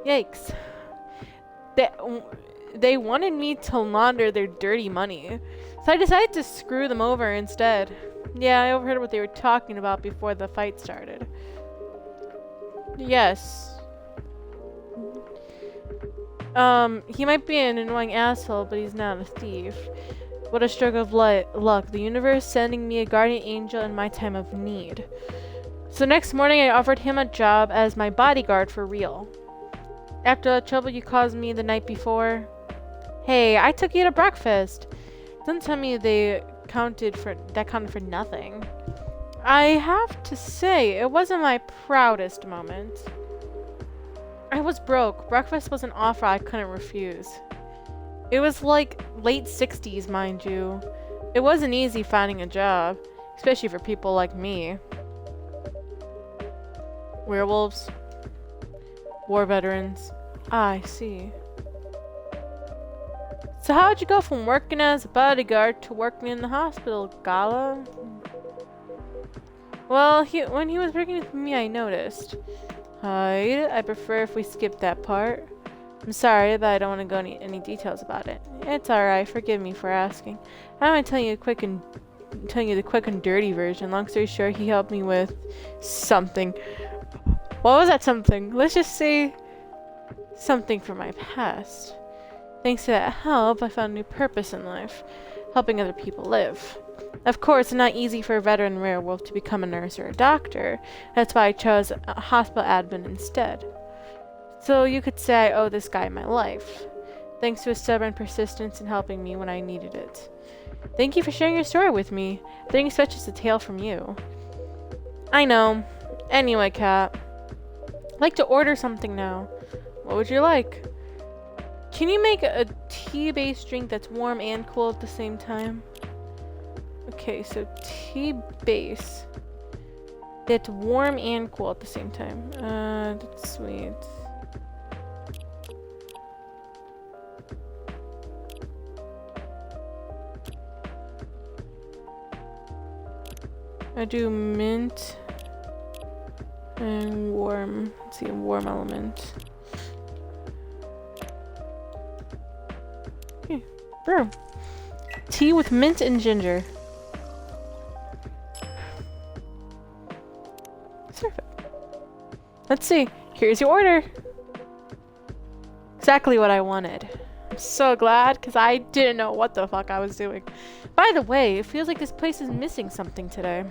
Yikes. They, they wanted me to launder their dirty money, so I decided to screw them over instead. Yeah, I overheard what they were talking about before the fight started. Yes. He might be an annoying asshole, but he's not a thief. What a stroke of luck. The universe sending me a guardian angel in my time of need. So next morning I offered him a job as my bodyguard for real. After the trouble you caused me the night before. Hey, I took you to breakfast. Don't tell me that counted for nothing. I have to say, it wasn't my proudest moment. I was broke. Breakfast was an offer I couldn't refuse. It was like late 60s, mind you. It wasn't easy finding a job, especially for people like me. Werewolves. War veterans. I see. So how'd you go from working as a bodyguard to working in the hospital, Gala? Well, when he was working with me, I noticed. I prefer if we skip that part. I'm sorry, but I don't want to go into any details about it. It's alright, forgive me for asking. I want to tell you the quick and dirty version. Long story short, he helped me with something. What was that something? Let's just say something from my past. Thanks to that help, I found a new purpose in life. Helping other people live. Of course, it's not easy for a veteran werewolf to become a nurse or a doctor. That's why I chose a hospital admin instead. So you could say I owe this guy my life. Thanks to his stubborn persistence in helping me when I needed it. Thank you for sharing your story with me. I didn't expect just a tale from you. I know. Anyway, Kat. I'd like to order something now. What would you like? Can you make a tea-based drink that's warm and cool at the same time? Okay, so tea base. That's warm and cool at the same time. That's sweet. I do mint and warm. Let's see, a warm element. Okay, brew. Tea with mint and ginger. Let's see. Here's your order. Exactly what I wanted. I'm so glad, because I didn't know what the fuck I was doing. By the way, it feels like this place is missing something today.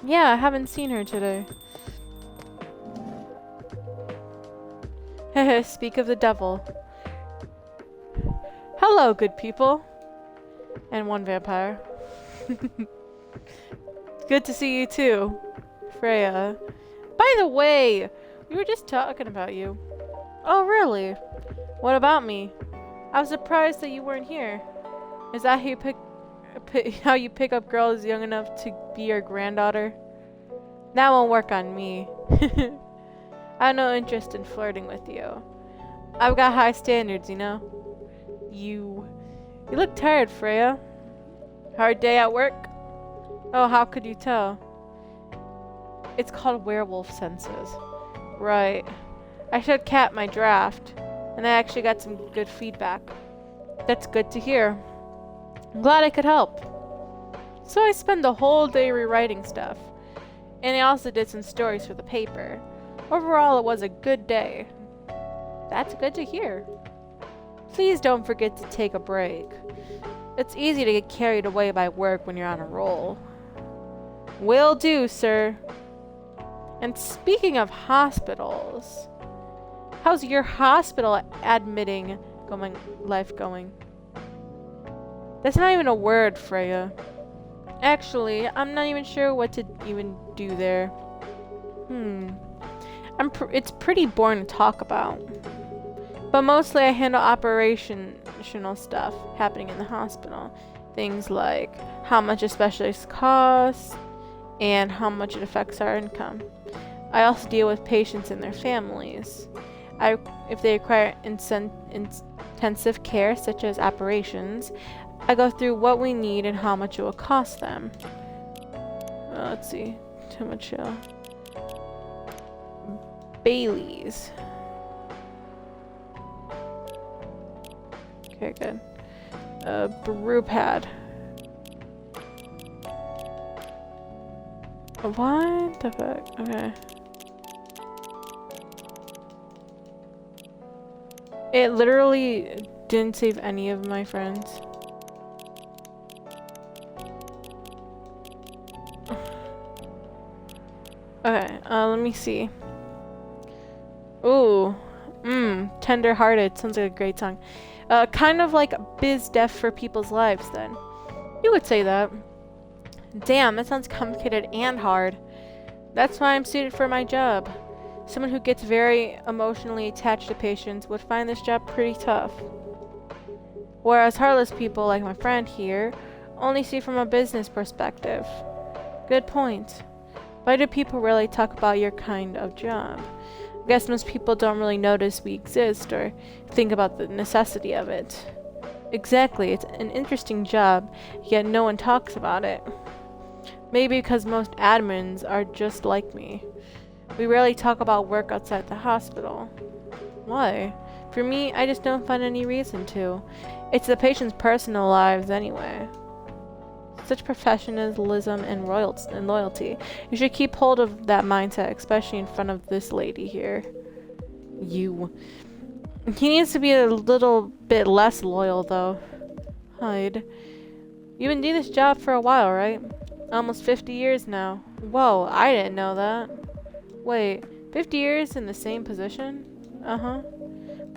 Yeah, I haven't seen her today. Hehe, speak of the devil. Hello, good people. And one vampire. Good to see you too, Freya. By the way, we were just talking about you. Oh, really? What about me? I was surprised that you weren't here. Is that how you pick up girls young enough to be your granddaughter? That won't work on me. I have no interest in flirting with you. I've got high standards, you know? You look tired, Freya. Hard day at work? Oh, how could you tell? It's called werewolf senses. Right. I showed Kat my draft, and I actually got some good feedback. That's good to hear. I'm glad I could help. So I spent the whole day rewriting stuff, and I also did some stories for the paper. Overall, it was a good day. That's good to hear. Please don't forget to take a break. It's easy to get carried away by work when you're on a roll. Will do, sir. And speaking of hospitals, how's your hospital life going? That's not even a word, Freya. Actually, I'm not even sure what to even do there. It's pretty boring to talk about. But mostly I handle operational stuff happening in the hospital. Things like how much a specialist costs and how much it affects our income. I also deal with patients and their families. If they require intensive care, such as operations, I go through what we need and how much it will cost them. Let's see. Too much. Bailey's. Okay, good. Brew pad. What the fuck? Okay. It literally didn't save any of my friends. Okay, let me see. Ooh. Tender-hearted. Sounds like a great song. Kind of like biz dev for people's lives, then. You would say that. Damn, that sounds complicated and hard. That's why I'm suited for my job. Someone who gets very emotionally attached to patients would find this job pretty tough. Whereas heartless people, like my friend here, only see from a business perspective. Good point. Why do people really talk about your kind of job? I guess most people don't really notice we exist or think about the necessity of it. Exactly, it's an interesting job, yet no one talks about it. Maybe because most admins are just like me. We rarely talk about work outside the hospital. Why? For me, I just don't find any reason to. It's the patient's personal lives anyway. Such professionalism and loyalty. You should keep hold of that mindset, especially in front of this lady here. You. He needs to be a little bit less loyal, though. Hide. You've been doing this job for a while, right? Almost 50 years now. Whoa, I didn't know that. Wait, 50 years in the same position? Uh-huh.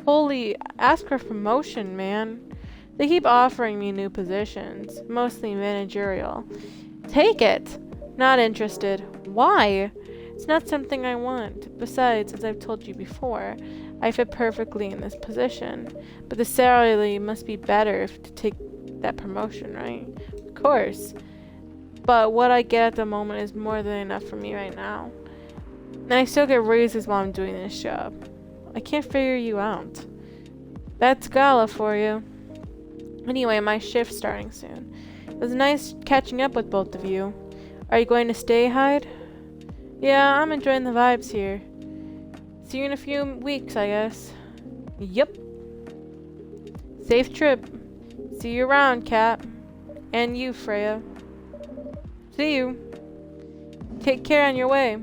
Holy, ask for promotion, man. They keep offering me new positions, mostly managerial. Take it! Not interested. Why? It's not something I want. Besides, as I've told you before, I fit perfectly in this position. But the salary must be better to take that promotion, right? Of course. But what I get at the moment is more than enough for me right now. And I still get raises while I'm doing this job. I can't figure you out. That's Gala for you. Anyway, my shift's starting soon. It was nice catching up with both of you. Are you going to stay, Hyde? Yeah, I'm enjoying the vibes here. See you in a few weeks, I guess. Yep. Safe trip. See you around, Kat. And you, Freya. See you. Take care on your way.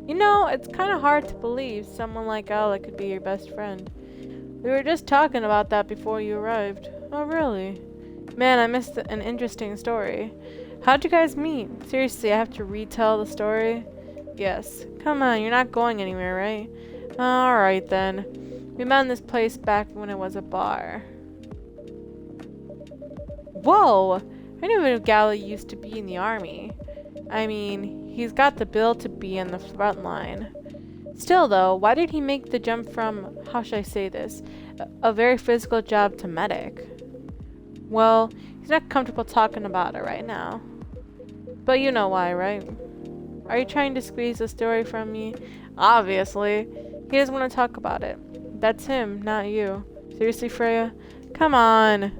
You know, it's kind of hard to believe someone like Ala could be your best friend. We were just talking about that before you arrived. Oh, really? Man, I missed an interesting story. How'd you guys meet? Seriously, I have to retell the story? Yes. Come on, you're not going anywhere, right? Alright then. We met in this place back when it was a bar. Whoa! I knew Gala used to be in the army. I mean, he's got the build to be in the front line. Still though, why did he make the jump from, how should I say this, a very physical job to medic? Well, he's not comfortable talking about it right now. But you know why, right? Are you trying to squeeze the story from me? Obviously. He doesn't want to talk about it. That's him, not you. Seriously, Freya? Come on.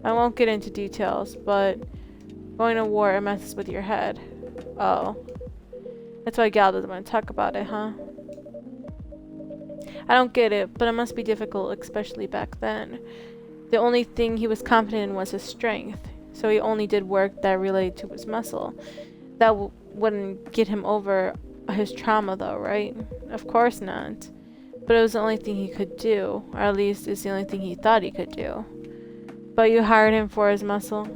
I won't get into details, but going to war, it messes with your head. Oh. That's why Gal doesn't want to talk about it, huh? I don't get it, but it must be difficult, especially back then. The only thing he was confident in was his strength, so he only did work that related to his muscle. That wouldn't get him over his trauma, though, right? Of course not. But it was the only thing he could do, or at least it's the only thing he thought he could do. But you hired him for his muscle?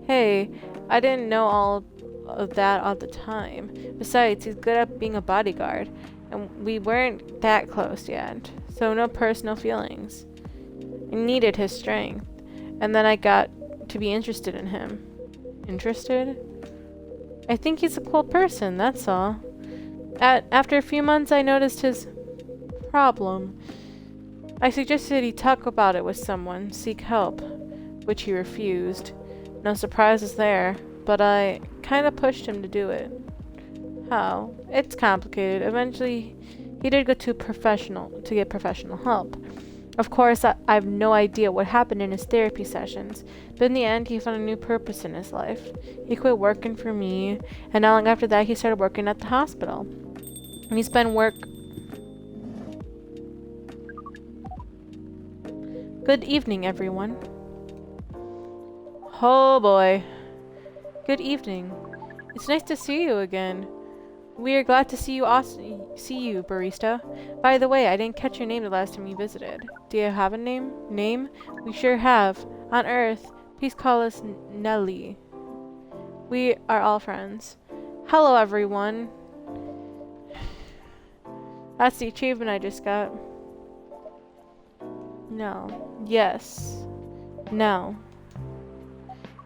Hey, I didn't know all of that all the time. Besides, he's good at being a bodyguard, and we weren't that close yet, so no personal feelings. I needed his strength, and then I got to be interested in him. Interested? I think he's a cool person, that's all. After a few months, I noticed his problem. I suggested he talk about it with someone, seek help, which he refused. No surprises there, but I kind of pushed him to do it. How? It's complicated. Eventually, he did go to get professional help. Of course, I have no idea what happened in his therapy sessions, but in the end, he found a new purpose in his life. He quit working for me, and not long after that, he started working at the hospital. And he's been Good evening, everyone. Oh boy. Good evening. It's nice to see you again. We are glad to see you, barista. By the way, I didn't catch your name the last time you visited. Do you have a name? Name? We sure have. On Earth, please call us Nelly. We are all friends. Hello, everyone. That's the achievement I just got. No. Yes. No.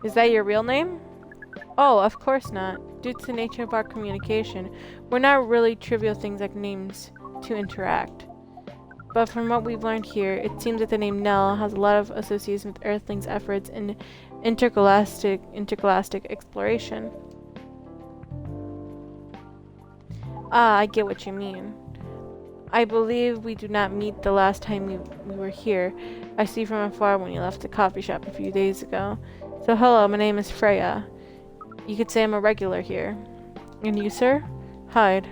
Is that your real name? Oh, of course not. Due to the nature of our communication, we're not really trivial things like names to interact. But from what we've learned here, it seems that the name Nell has a lot of association with Earthlings' efforts in intergalactic exploration. Ah, I get what you mean. I believe we do not meet the last time we were here. I see from afar when you left the coffee shop a few days ago. So hello, my name is Freya. You could say I'm a regular here. And you, sir? Hyde.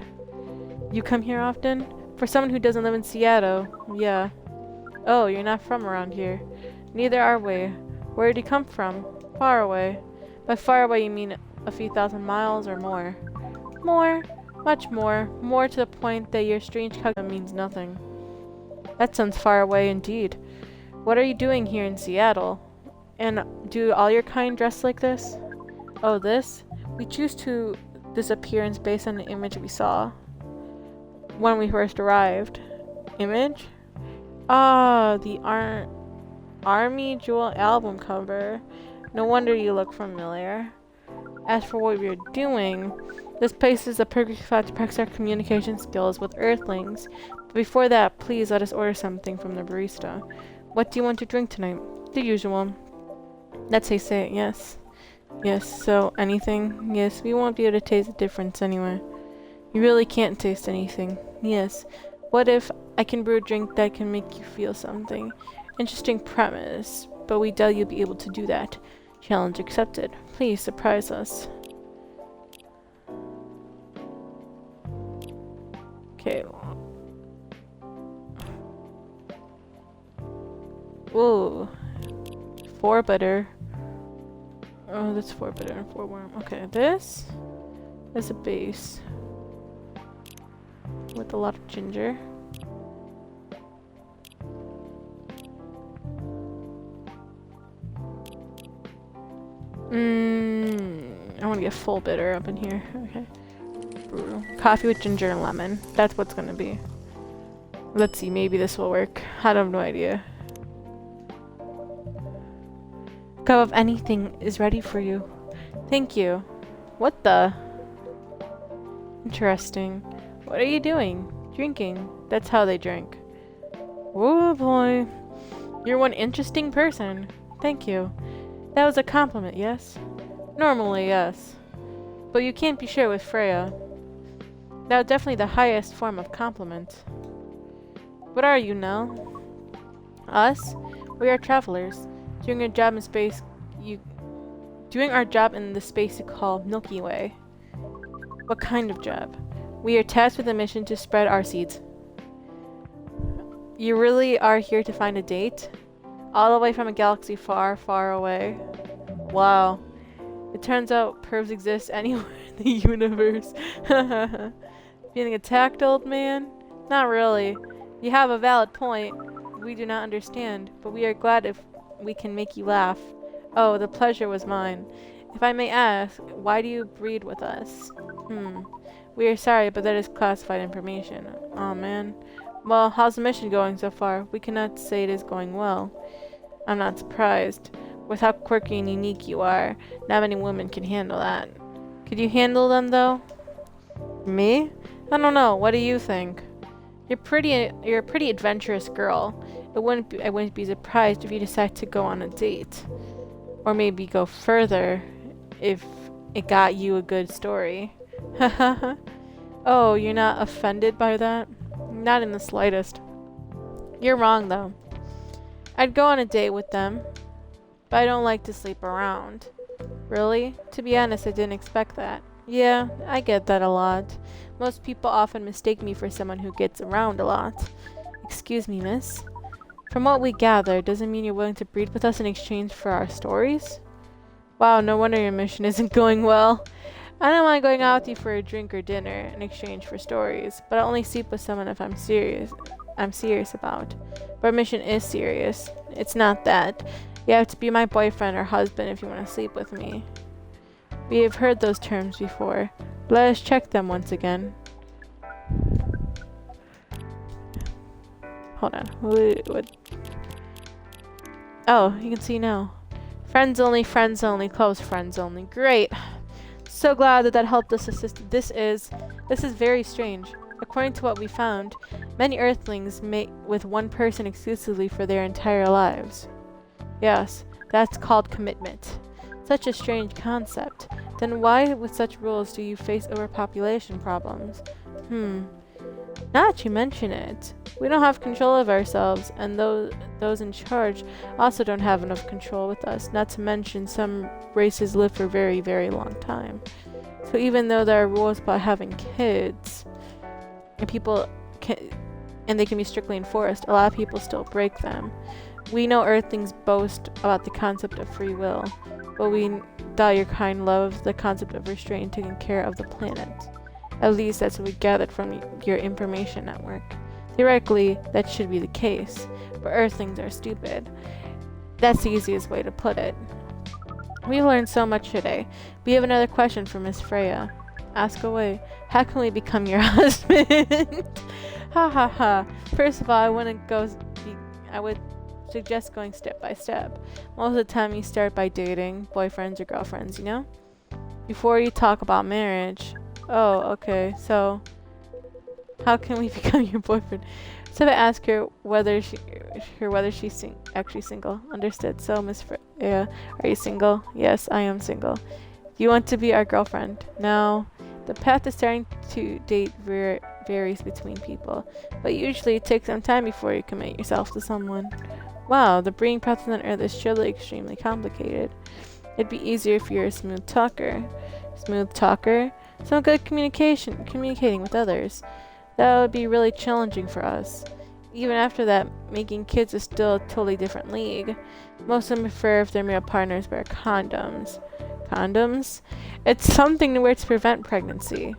You come here often? For someone who doesn't live in Seattle, yeah. Oh, you're not from around here. Neither are we. Where did you come from? Far away. By far away you mean a few thousand miles or more? More. Much more. More to the point that your strange calculation means nothing. That sounds far away indeed. What are you doing here in Seattle? And do all your kind dress like this? Oh, this? We choose this appearance based on the image we saw when we first arrived. Image? Ah, the Army Jewel album cover. No wonder you look familiar. As for what we're doing, this place is a perfect spot to practice our communication skills with Earthlings. But before that, please let us order something from the barista. What do you want to drink tonight? The usual. That's how you say it, yes. Yes, so anything? Yes, we won't be able to taste the difference anyway. You really can't taste anything. Yes. What if I can brew a drink that can make you feel something? Interesting premise, but we doubt you'll be able to do that. Challenge accepted. Please surprise us. Okay. Whoa. 4 butter. Oh, that's 4 bitter and 4 warm. Okay, this is a base with a lot of ginger. I want to get full bitter up in here. Okay. Brew. Coffee with ginger and lemon. That's what's gonna be. Let's see, maybe this will work. I have no idea. Cup of anything is ready for you. Thank you. What the? Interesting. What are you doing? Drinking. That's how they drink. Oh boy. You're one interesting person. Thank you. That was a compliment, yes? Normally, yes. But you can't be sure with Freya. That was definitely the highest form of compliment. What are you now? Us? We are travelers. Doing our job in the space you call Milky Way. What kind of job? We are tasked with a mission to spread our seeds. You really are here to find a date? All the way from a galaxy far, far away. Wow. It turns out pervs exist anywhere in the universe. Feeling attacked, old man? Not really. You have a valid point. We do not understand, but we are glad if we can make you laugh. Oh, the pleasure was mine. If I may ask, why do you breed with us? We are sorry, but that is classified information. Aw, man. Well, how's the mission going so far? We cannot say it is going well. I'm not surprised. With how quirky and unique you are, not many women can handle that. Could you handle them, though? Me? I don't know. What do you think? You're a pretty adventurous girl. I wouldn't be surprised if you decide to go on a date. Or maybe go further if it got you a good story. Oh, you're not offended by that? Not in the slightest. You're wrong, though. I'd go on a date with them, but I don't like to sleep around. Really? To be honest, I didn't expect that. Yeah, I get that a lot. Most people often mistake me for someone who gets around a lot. Excuse me, miss. From what we gather, doesn't mean you're willing to breed with us in exchange for our stories? Wow, no wonder your mission isn't going well. I don't mind going out with you for a drink or dinner in exchange for stories, but I'll only sleep with someone if I'm serious about. But our mission is serious. It's not that. You have to be my boyfriend or husband if you want to sleep with me. We have heard those terms before. Let us check them once again. Hold on. What? Oh, you can see now. Friends only, close friends only. Great. So glad that helped us assist. This is very strange. According to what we found, many Earthlings mate with one person exclusively for their entire lives. Yes, that's called commitment. Such a strange concept. Then why, with such rules, do you face overpopulation problems? Now that you mention it, we don't have control of ourselves, and those in charge also don't have enough control with us, not to mention some races live for a very, very long time. So even though there are rules about having kids, and they can be strictly enforced, a lot of people still break them. We know Earthlings boast about the concept of free will, but we doubt your kind loves the concept of restraint and taking care of the planet. At least that's what we gathered from your information network. Theoretically, that should be the case, but Earthlings are stupid. That's the easiest way to put it. We've learned so much today. We have another question for Miss Freya. Ask away. How can we become your husband? Ha ha ha. First of all, I would suggest going step by step. Most of the time you start by dating, boyfriends or girlfriends, you know? Before you talk about marriage. Oh, okay. So, how can we become your boyfriend? So I ask her whether she's actually single. Understood. So, Miss Freya, are you single? Yes, I am single. Do you want to be our girlfriend? No. The path to starting to date varies between people, but usually it takes some time before you commit yourself to someone. Wow, the breeding process on Earth is surely extremely complicated. It'd be easier if you're a smooth talker. Smooth talker? Some good communicating with others. That would be really challenging for us. Even after that, making kids is still a totally different league. Most of them prefer if their male partners wear condoms. Condoms? It's something to wear to prevent pregnancy.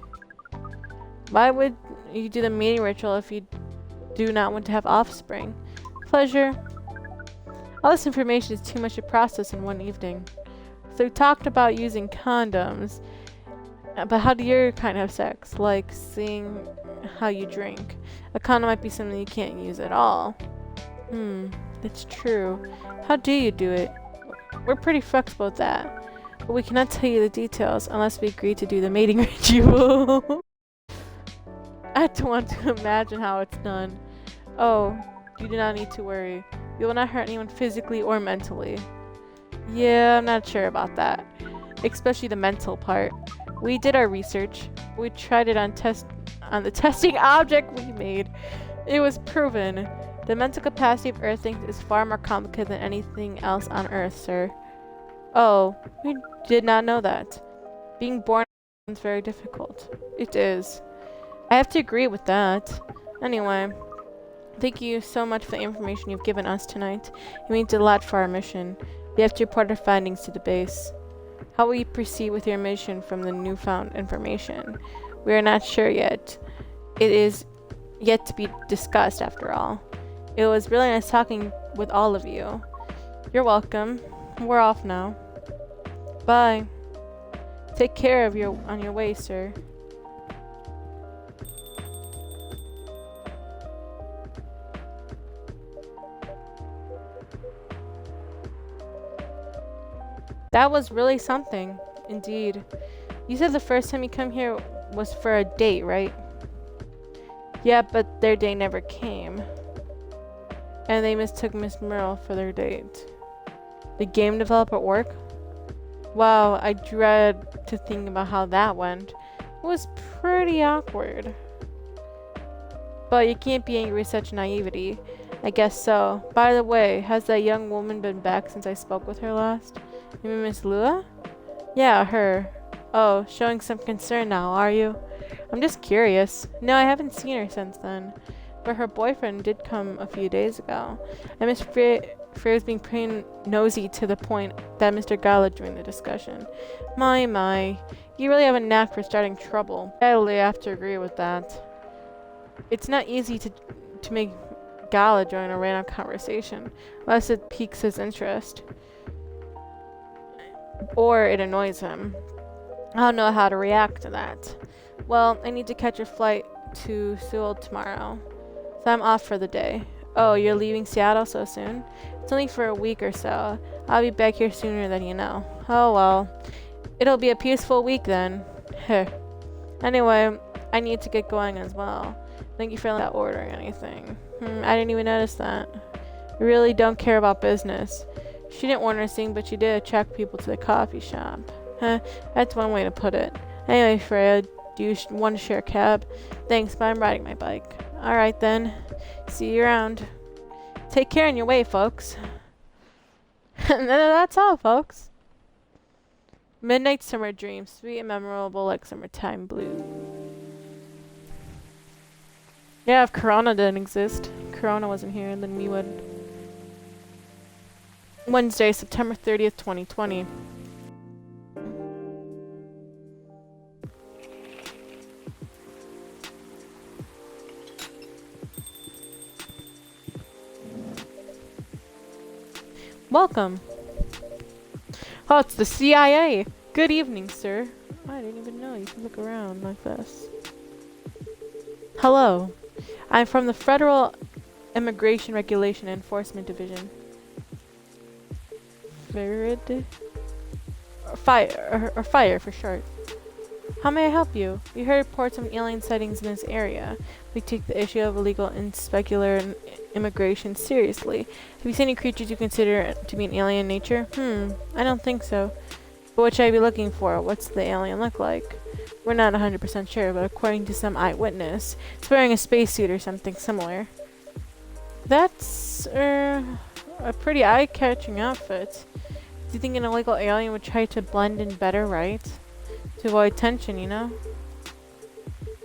Why would you do the mating ritual if you do not want to have offspring? Pleasure. All this information is too much to process in one evening. So we talked about using condoms, but how do your kind have sex? Like seeing how you drink. A condom might be something you can't use at all. That's true. How do you do it? We're pretty flexible with that, but we cannot tell you the details unless we agree to do the mating ritual. I don't want to imagine how it's done. Oh, you do not need to worry. You will not hurt anyone physically or mentally. Yeah, I'm not sure about that. Especially the mental part. We did our research. We tried it on the testing object we made. It was proven. The mental capacity of Earthlings is far more complicated than anything else on Earth, sir. Oh, we did not know that. Being born is very difficult. It is. I have to agree with that. Anyway, thank you so much for the information you've given us tonight. It means a lot for our mission. We have to report our findings to the base. How will you proceed with your mission from the newfound information? We are not sure yet. It is yet to be discussed, after all. It was really nice talking with all of you. You're welcome. We're off now. Bye. Take care of on your way, sir. That was really something, indeed. You said the first time you come here was for a date, right? Yeah, but their date never came. And they mistook Miss Myrtle for their date. The game developer at work? Wow, I dread to think about how that went. It was pretty awkward. But you can't be angry with such naivety. I guess so. By the way, has that young woman been back since I spoke with her last? You mean Miss Lua? Yeah, her. Oh, showing some concern now, are you? I'm just curious. No, I haven't seen her since then. But her boyfriend did come a few days ago. And Miss Freya's being pretty nosy to the point that Mr. Gala joined the discussion. My. You really have a knack for starting trouble. I have to agree with that. It's not easy to make Gala join a random conversation, unless it piques his interest. Or it annoys him. I don't know how to react to that. Well, I need to catch a flight to Seoul tomorrow, so I'm off for the day. Oh, you're leaving Seattle so soon? It's only for a week or so. I'll be back here sooner than you know. Oh well. It'll be a peaceful week then. Anyway, I need to get going as well. Thank you for not ordering anything. I didn't even notice that. I really don't care about business. She didn't order anything, but she did attract people to the coffee shop. That's one way to put it. Anyway, Freya, do you want to share a cab? Thanks, but I'm riding my bike. Alright then. See you around. Take care on your way, folks. And that's all, folks. Midnight Summer Dream. Sweet and memorable like summertime blue. Yeah, if Corona didn't exist, Corona wasn't here, then we would. Wednesday, September 30th, 2020. Welcome. Oh, it's the CIA. Good evening, sir. I didn't even know you could look around like this. Hello. I'm from the Federal Immigration Regulation Enforcement Division. Fire for short. How may I help you? We heard reports of alien sightings in this area. We take the issue of illegal and specular immigration seriously. Have you seen any creatures you consider to be an alien in nature? I don't think so. But what should I be looking for? What's the alien look like? We're not 100% sure, but according to some eyewitness, it's wearing a spacesuit or something similar. That's a pretty eye-catching outfit. Do you think an illegal alien would try to blend in better, right? To avoid tension, you know?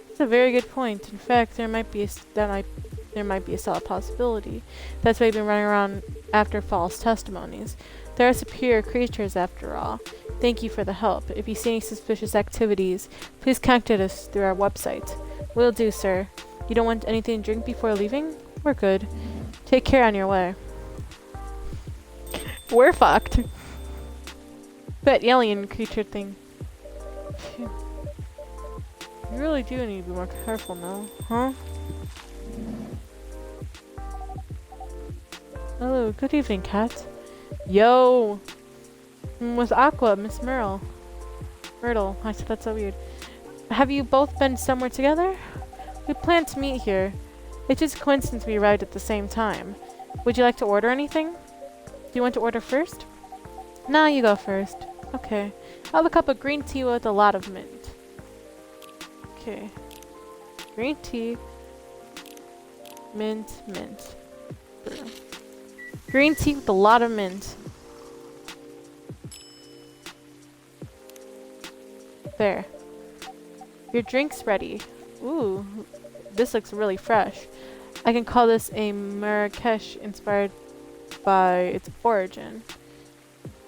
That's a very good point. In fact, there might be a solid possibility. That's why you've been running around after false testimonies. There are superior creatures, after all. Thank you for the help. If you see any suspicious activities, please contact us through our website. Will do, sir. You don't want anything to drink before leaving? We're good. Take care on your way. We're fucked. That alien creature thing. Phew. You really do need to be more careful now, huh? Hello, good evening, Kat. Yo! With Aqua, Miss Myrtle. I said that's so weird. Have you both been somewhere together? We planned to meet here. It's just a coincidence we arrived at the same time. Would you like to order anything? Do you want to order first? No, you go first. Okay. I'll have a cup of green tea with a lot of mint. Okay. Green tea. Mint. Brew. Green tea with a lot of mint. There. Your drink's ready. Ooh, this looks really fresh. I can call this a Marrakesh inspired by its origin.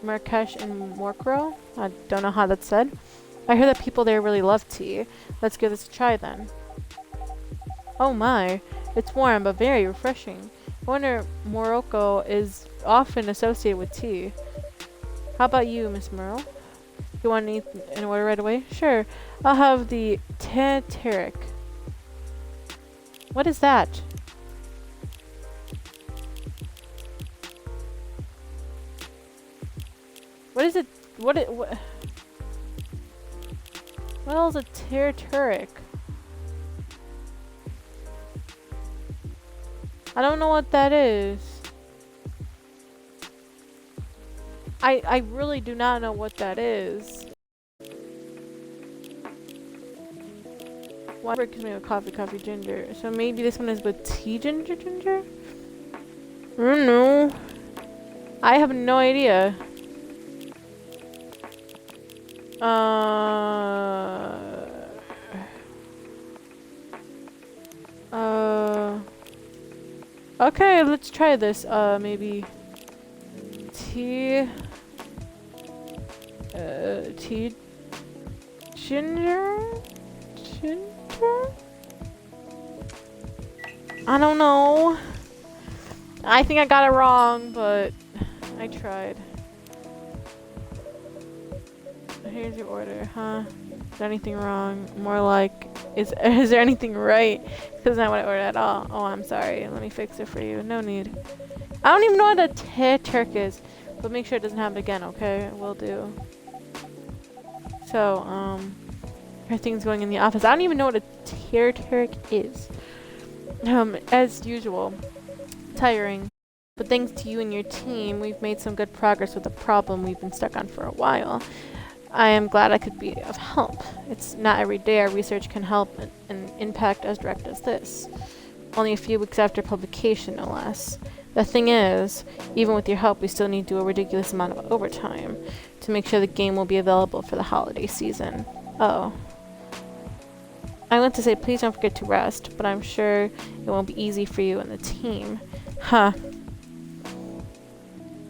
Marrakesh and Morocco? I don't know how that's said. I heard that people there really love tea. Let's give this a try then. Oh my, it's warm but very refreshing. I wonder Morocco is often associated with tea. How about you, Miss Myrtle? You want to eat an order right away? Sure. I'll have the teteric. What is that? What is it? What is a teteric? I don't know what that is. I really do not know what that is. One gives me a coffee ginger. So maybe this one is with tea ginger? I don't know. I have no idea. Okay, let's try this. Maybe tea. Tea. Ginger? Ginger? I don't know. I think I got it wrong, but I tried. Here's your order, huh? Is there anything wrong? More like, is there anything right? Because not what I ordered at all. Oh, I'm sorry. Let me fix it for you. No need. I don't even know what a Turk is, but make sure it doesn't happen again, okay? Will do. So, everything's going in the office. I don't even know what a Turk is. As usual, tiring. But thanks to you and your team, we've made some good progress with a problem we've been stuck on for a while. I am glad I could be of help. It's not every day our research can help an impact as direct as this. Only a few weeks after publication, no less. The thing is, even with your help, we still need to do a ridiculous amount of overtime to make sure the game will be available for the holiday season. Oh. I want to say please don't forget to rest, but I'm sure it won't be easy for you and the team. Huh.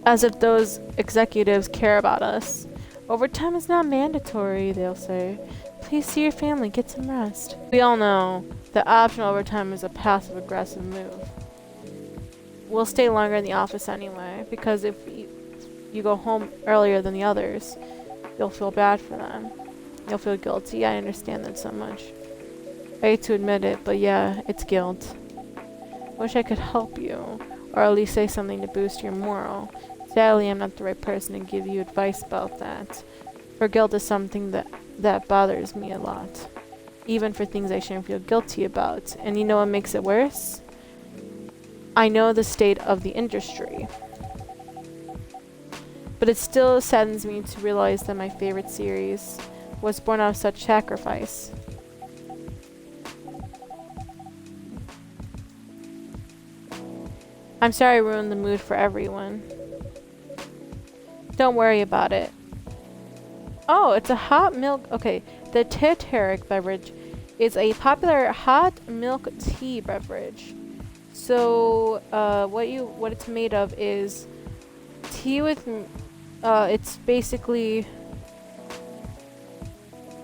As if those executives care about us. Overtime is not mandatory, they'll say. Please see your family, get some rest. We all know that optional overtime is a passive-aggressive move. We'll stay longer in the office anyway, because if you go home earlier than the others, you'll feel bad for them. You'll feel guilty. I understand that so much. I hate to admit it, but yeah, it's guilt. Wish I could help you, or at least say something to boost your morale. Sadly, I'm not the right person to give you advice about that. For guilt is something that bothers me a lot. Even for things I shouldn't feel guilty about. And you know what makes it worse? I know the state of the industry. But it still saddens me to realize that my favorite series was born out of such sacrifice. I'm sorry I ruined the mood for everyone. Don't worry about it. Oh, it's a hot milk. Okay, the Katzarecoolz beverage is a popular hot milk tea beverage. So, what it's made of is tea with. It's basically.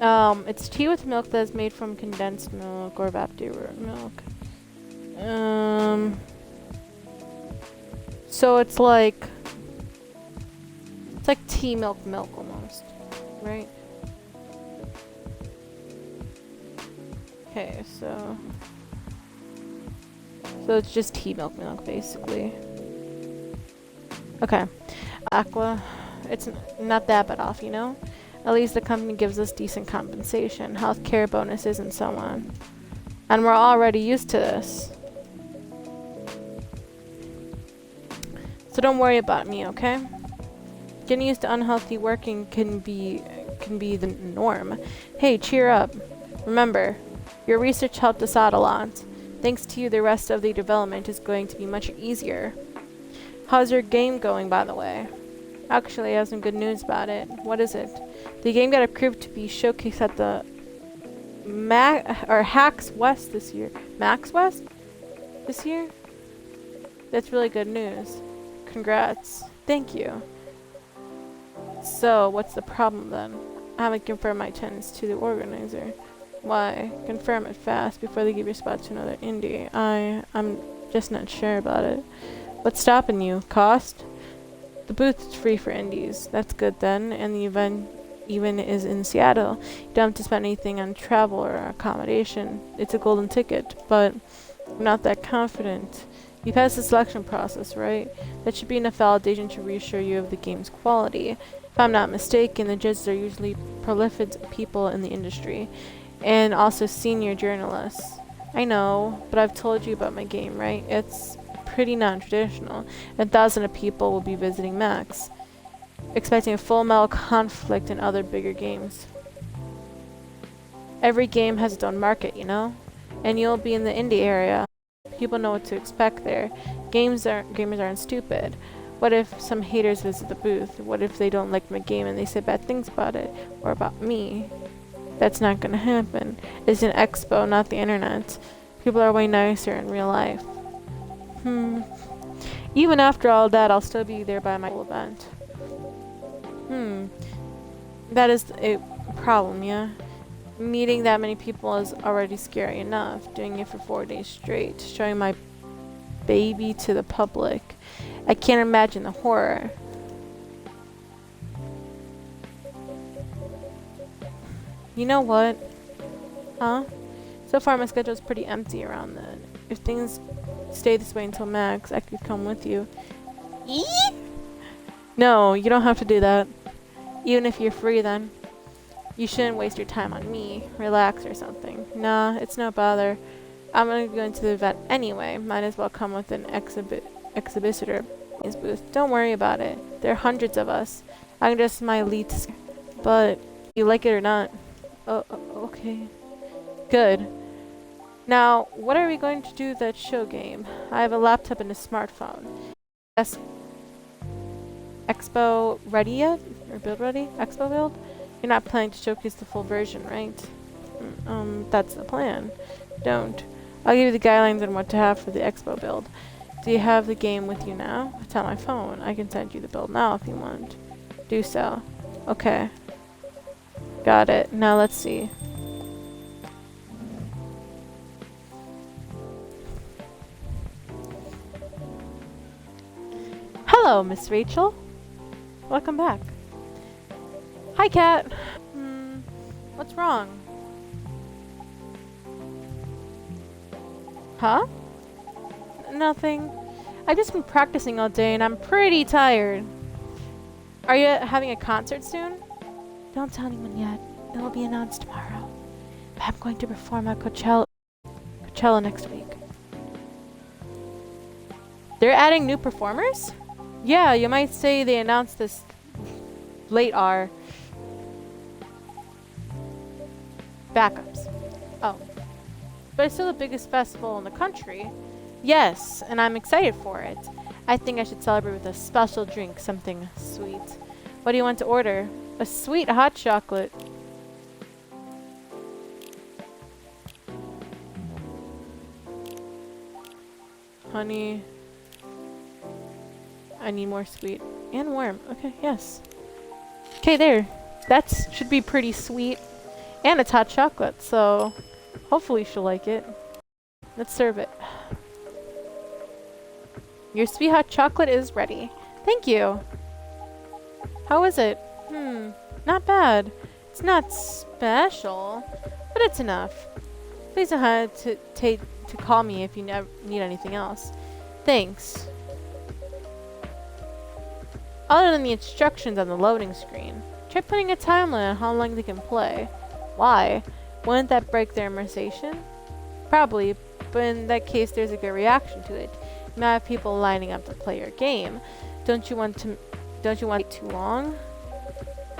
It's tea with milk that's made from condensed milk or evaporated milk. So it's like tea milk almost, right? Okay, so it's just tea milk basically. Okay, Aqua, it's not that bad off, you know? At least the company gives us decent compensation, healthcare bonuses, and so on. And we're already used to this. So don't worry about me, okay? Getting used to unhealthy working can be the norm. Hey, cheer up. Remember, your research helped us out a lot. Thanks to you, the rest of the development is going to be much easier. How's your game going, by the way? Actually, I have some good news about it. What is it? The game got approved to be showcased at the Hacks West this year. Max West? This year? That's really good news. Congrats. Thank you. So, what's the problem then? I haven't confirmed my attendance to the organizer. Why? Confirm it fast before they give your spot to another indie. I'm just not sure about it. What's stopping you? Cost? The booth is free for indies. That's good then. And the event even is in Seattle. You don't have to spend anything on travel or accommodation. It's a golden ticket, but I'm not that confident. You passed the selection process, right? That should be enough validation to reassure you of the game's quality. If I'm not mistaken, the judges are usually prolific people in the industry, and also senior journalists. I know, but I've told you about my game, right? It's pretty non-traditional. 1,000 of people will be visiting Max, expecting a full metal conflict and other bigger games. Every game has its own market, you know? And you'll be in the indie area. People know what to expect there. Gamers aren't stupid. What if some haters visit the booth? What if they don't like my game and they say bad things about it? Or about me? That's not gonna happen. It's an expo, not the internet. People are way nicer in real life. Even after all that, I'll still be there by my event. That is a problem, yeah? Meeting that many people is already scary enough. Doing it for 4 days straight. Showing my baby to the public. I can't imagine the horror. You know what? Huh? So far my schedule is pretty empty around then. If things stay this way until Max, I could come with you. Eee? No, you don't have to do that. Even if you're free then. You shouldn't waste your time on me. Relax or something. Nah, it's no bother. I'm gonna go into the event anyway. Might as well come with an exhibitor booth. Don't worry about it. There are hundreds of us. I'm just my lead. But you like it or not? Oh, okay. Good. Now, what are we going to do that show game? I have a laptop and a smartphone. Yes. Expo ready yet? Or build ready? Expo build? You're not planning to showcase the full version, right? That's the plan. Don't. I'll give you the guidelines on what to have for the expo build. Do you have the game with you now? It's on my phone. I can send you the build now if you want. Do so. Okay. Got it. Now let's see. Hello, Miss Rachel. Welcome back. Hi, Kat. What's wrong? Huh? Nothing. I've just been practicing all day and I'm pretty tired. Are you having a concert soon? Don't tell anyone yet. It will be announced tomorrow. But I'm going to perform at Coachella next week. They're adding new performers? Yeah, you might say they announced this late hour. Backups. Oh. But it's still the biggest festival in the country. Yes, and I'm excited for it. I think I should celebrate with a special drink, something sweet. What do you want to order? A sweet hot chocolate. Honey. I need more sweet. And warm. Okay, yes. Okay, there. That should be pretty sweet. And it's hot chocolate, so hopefully she'll like it. Let's serve it. Your sweet hot chocolate is ready. Thank you. How is it? Not bad. It's not special, but it's enough. Please don't hesitate to call me if you need anything else. Thanks. Other than the instructions on the loading screen, try putting a time limit on how long they can play. Why? Wouldn't that break their immersion? Probably, but in that case there's a good reaction to it. You might have people lining up to play your game. Don't you want it too long?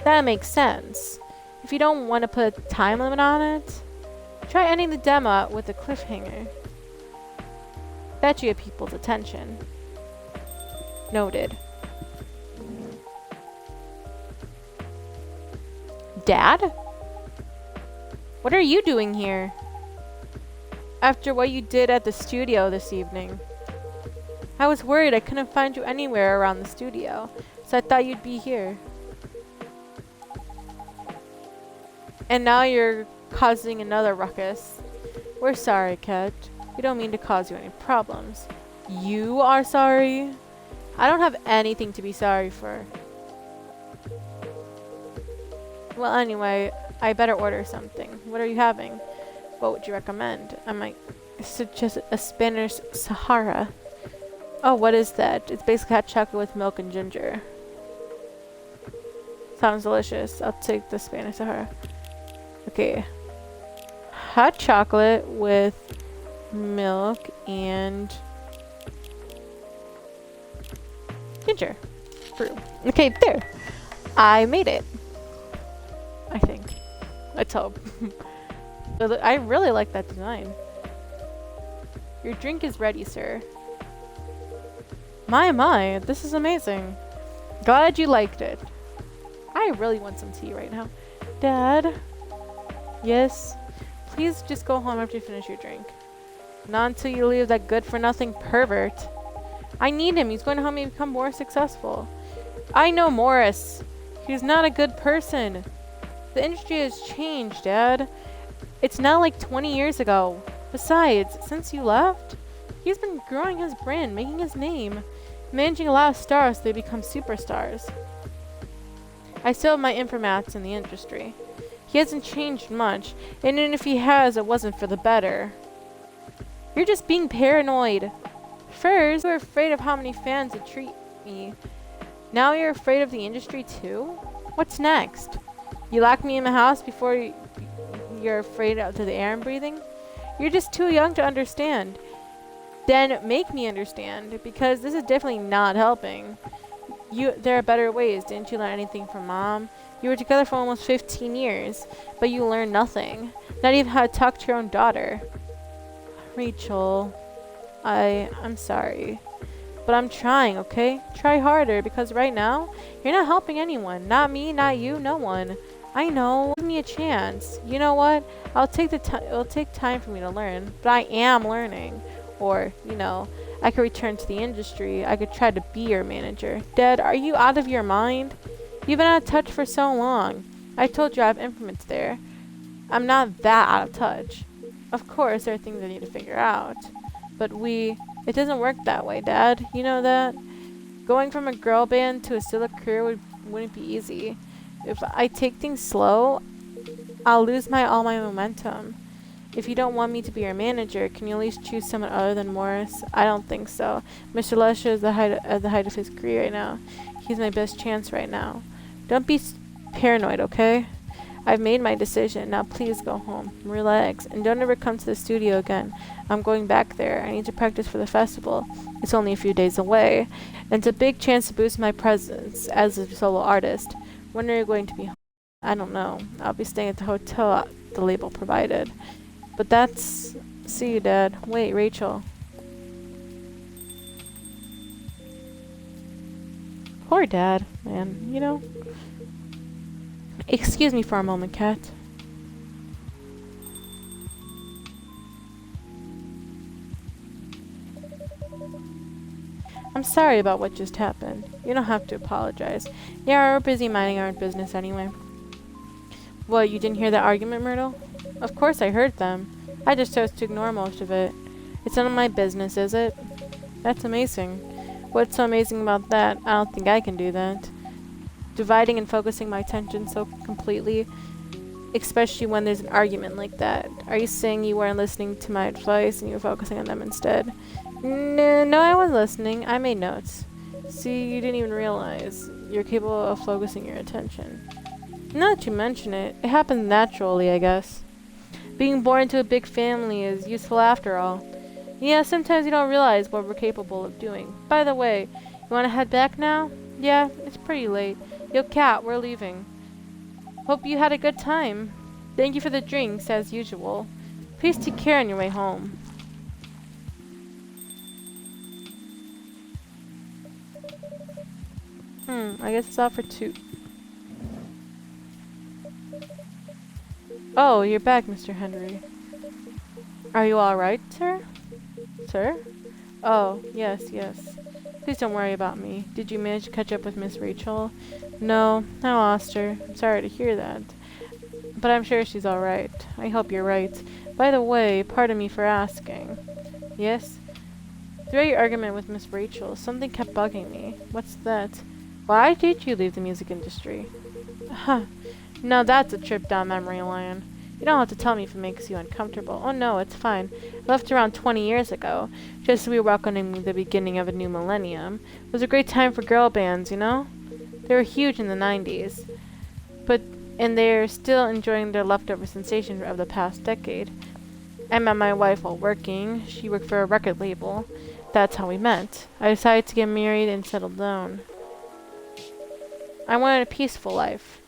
That makes sense. If you don't want to put a time limit on it, try ending the demo with a cliffhanger. Bet you get people's attention. Noted. Dad? What are you doing here? After what you did at the studio this evening. I was worried I couldn't find you anywhere around the studio, so I thought you'd be here. And now you're causing another ruckus. We're sorry, Kat. We don't mean to cause you any problems. You are sorry? I don't have anything to be sorry for. Well, anyway, I better order something. What are you having? What would you recommend? I might suggest a Spanish Sahara. Oh, what is that? It's basically hot chocolate with milk and ginger. Sounds delicious. I'll take the Spanish Sahara. Okay. Hot chocolate with milk and ginger. Brew. Okay, there. I made it. I think. Let's hope. I really like that design. Your drink is ready, sir. My, this is amazing. Glad you liked it. I really want some tea right now. Dad? Yes? Please just go home after you finish your drink. Not until you leave that good-for-nothing pervert. I need him. He's going to help me become more successful. I know Morris. He's not a good person. The industry has changed, Dad. It's not like 20 years ago. Besides, since you left, he's been growing his brand, making his name, managing a lot of stars so they become superstars. I still have my informats in the industry. He hasn't changed much, and even if he has, it wasn't for the better. You're just being paranoid. First, you were afraid of how many fans would treat me. Now you're afraid of the industry too? What's next? You lock me in my house before you're afraid of the air I'm breathing? You're just too young to understand. Then make me understand, because this is definitely not helping. There are better ways. Didn't you learn anything from Mom? You were together for almost 15 years, but you learned nothing. Not even how to talk to your own daughter. Rachel, I'm sorry. But I'm trying, okay? Try harder, because right now, you're not helping anyone. Not me, not you, no one. I know. Give me a chance. You know what? It'll take time for me to learn, but I am learning. Or, I could return to the industry. I could try to be your manager. Dad, are you out of your mind? You've been out of touch for so long. I told you I have informats there. I'm not that out of touch. Of course, there are things I need to figure out. But it doesn't work that way, Dad. You know that? Going from a girl band to a solo career wouldn't be easy. If I take things slow, I'll lose all my momentum. If you don't want me to be your manager, can you at least choose someone other than Morris? I don't think so. Mr. Lesher is at the height of his career right now. He's my best chance right now. Don't be paranoid, okay? I've made my decision. Now please go home. Relax. And don't ever come to the studio again. I'm going back there. I need to practice for the festival. It's only a few days away. And it's a big chance to boost my presence as a solo artist. When are you going to be home? I don't know. I'll be staying at the hotel the label provided. But that's... See you, Dad. Wait, Rachel. Poor Dad, man. Excuse me for a moment, Kat. I'm sorry about what just happened. You don't have to apologize. Yeah, we're busy minding our own business anyway. What, you didn't hear that argument, Myrtle? Of course I heard them. I just chose to ignore most of it. It's none of my business, is it? That's amazing. What's so amazing about that? I don't think I can do that. Dividing and focusing my attention so completely, especially when there's an argument like that. Are you saying you weren't listening to my advice and you were focusing on them instead? No, I wasn't listening. I made notes. See, you didn't even realize you're capable of focusing your attention. Now that you mention it, it happens naturally, I guess. Being born into a big family is useful after all. Yeah, sometimes you don't realize what we're capable of doing. By the way, you want to head back now? Yeah, it's pretty late. Yo, Kat, we're leaving. Hope you had a good time. Thank you for the drinks, as usual. Please take care on your way home. I guess it's all for 2. Oh, you're back, Mr. Henry. Are you alright, sir? Sir? Oh, yes. Please don't worry about me. Did you manage to catch up with Miss Rachel? No, I lost her. I'm sorry to hear that. But I'm sure she's alright. I hope you're right. By the way, pardon me for asking. Yes? Throughout your argument with Miss Rachel, something kept bugging me. What's that? Why did you leave the music industry? Huh. Now that's a trip down memory lane. You don't have to tell me if it makes you uncomfortable. Oh no, it's fine. I left around 20 years ago, just as we were welcoming the beginning of a new millennium. It was a great time for girl bands, They were huge in the 90s. And they're still enjoying their leftover sensation of the past decade. I met my wife while working. She worked for a record label. That's how we met. I decided to get married and settle down. I wanted a peaceful life.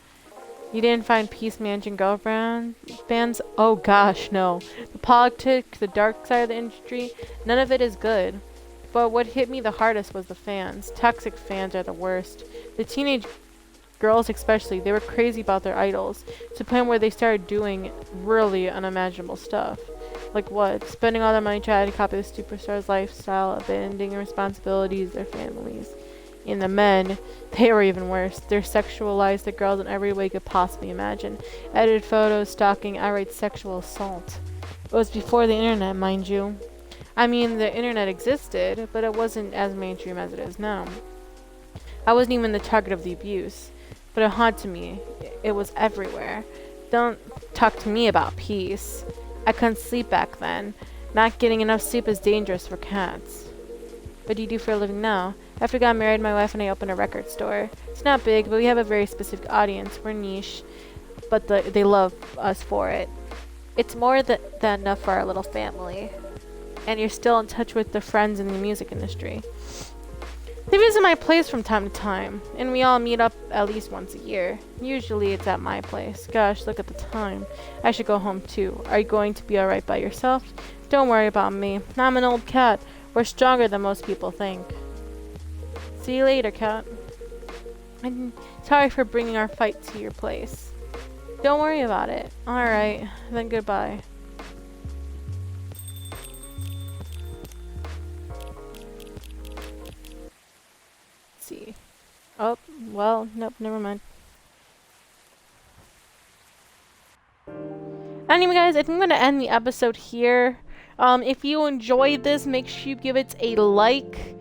You didn't find peace managing girlfriend fans? Oh gosh, no. The politics, the dark side of the industry, none of it is good. But what hit me the hardest was the fans. Toxic fans are the worst. The teenage girls especially, they were crazy about their idols, to the point where they started doing really unimaginable stuff. Like what? Spending all their money trying to copy the superstar's lifestyle, abandoning responsibilities, their families. And the men, they were even worse. They sexualized the girls in every way you could possibly imagine. Edited photos, stalking, outright sexual assault. It was before the internet, mind you. I mean, the internet existed, but it wasn't as mainstream as it is now. I wasn't even the target of the abuse, but it haunted me. It was everywhere. Don't talk to me about peace. I couldn't sleep back then. Not getting enough sleep is dangerous for cats. What do you do for a living now? After I got married, my wife and I opened a record store. It's not big, but we have a very specific audience. We're niche, but they love us for it. It's more than enough for our little family. And you're still in touch with the friends in the music industry. They visit my place from time to time, and we all meet up at least once a year. Usually it's at my place. Gosh, look at the time. I should go home too. Are you going to be alright by yourself? Don't worry about me. I'm an old cat. We're stronger than most people think. See you later, cat. I'm sorry for bringing our fight to your place. Don't worry about it. Alright, then goodbye. See. Oh, well, nope, never mind. Anyway, guys, I think I'm going to end the episode here. If you enjoyed this, make sure you give it a like,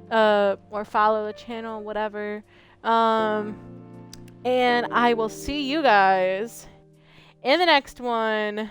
or follow the channel, whatever. And I will see you guys in the next one.